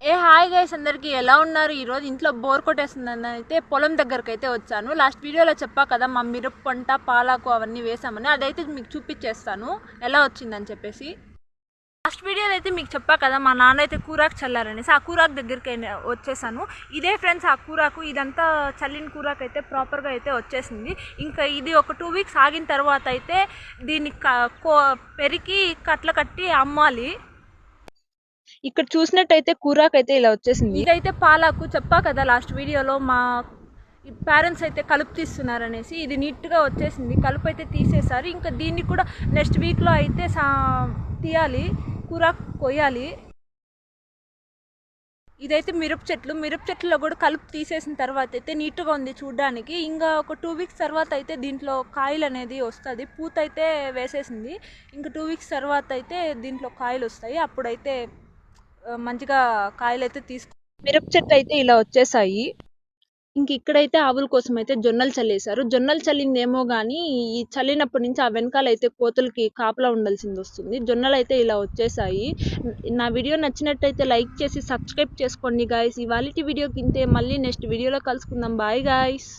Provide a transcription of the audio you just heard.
Hi guys, అందరికీ ఎలా ఉన్నారు? ఈరోజు ఇంట్లో బోర్ కొట్టేస్తుందని అయితే పొలం దగ్గరికి అయితే వచ్చాను. లాస్ట్ వీడియోలో చెప్పా కదా, మా మిరప పంట పాలాకు అవన్నీ వేసామని. అదైతే మీకు చూపించేస్తాను ఎలా వచ్చిందని చెప్పేసి. లాస్ట్ వీడియోలో అయితే మీకు చెప్పా కదా, మా నాన్న అయితే కూరాకు చల్లారనేసి ఆ కూరాకు దగ్గరికి వచ్చేసాను. ఇదే ఫ్రెండ్స్ ఆ కూరాకు, ఇదంతా చల్లిన కూరాకు అయితే ప్రాపర్గా అయితే వచ్చేసింది. ఇంకా ఇది ఒక 2 వీక్స్ ఆగిన తర్వాత అయితే దీన్ని పెరికి కట్ల కట్టి అమ్మాలి. ఇక్కడ చూసినట్టయితే కూరాకైతే ఇలా వచ్చేసింది. ఇదైతే పాలాకు చెప్పా కదా లాస్ట్ వీడియోలో, మా పేరెంట్స్ అయితే కలుపు తీస్తున్నారనేసి. ఇది నీట్గా వచ్చేసింది, కలుపు అయితే తీసేశారు. ఇంకా దీన్ని కూడా నెక్స్ట్ వీక్లో అయితే తీయాలి, కూరాకు కొయ్యాలి. ఇదైతే మిరప చెట్లో కూడా కలుపు తీసేసిన తర్వాత అయితే నీట్గా ఉంది చూడడానికి. ఇంకా ఒక 2 వీక్స్ తర్వాత అయితే దీంట్లో కాయలు అనేది వస్తుంది. పూత అయితే వేసేసింది. ఇంకా 2 వీక్స్ తర్వాత అయితే దీంట్లో కాయలు వస్తాయి. అప్పుడైతే మంచిగా కాయలు అయితే మిరప చెట్టు అయితే ఇలా వచ్చేసాయి. ఇంక ఇక్కడైతే ఆవుల కోసం అయితే జొన్నలు చల్లేశారు. జొన్నలు చల్లిందేమో కానీ ఈ చల్లినప్పటి నుంచి ఆ వెనకాల అయితే కోతులకి కాపలా ఉండాల్సింది వస్తుంది. జొన్నలు అయితే ఇలా వచ్చేసాయి. నా వీడియో నచ్చినట్టయితే లైక్ చేసి సబ్స్క్రైబ్ చేసుకోండి గాయస్. ఇవాళ వీడియోకి ఇంతే, మళ్ళీ నెక్స్ట్ వీడియోలో కలుసుకుందాం. Bye guys.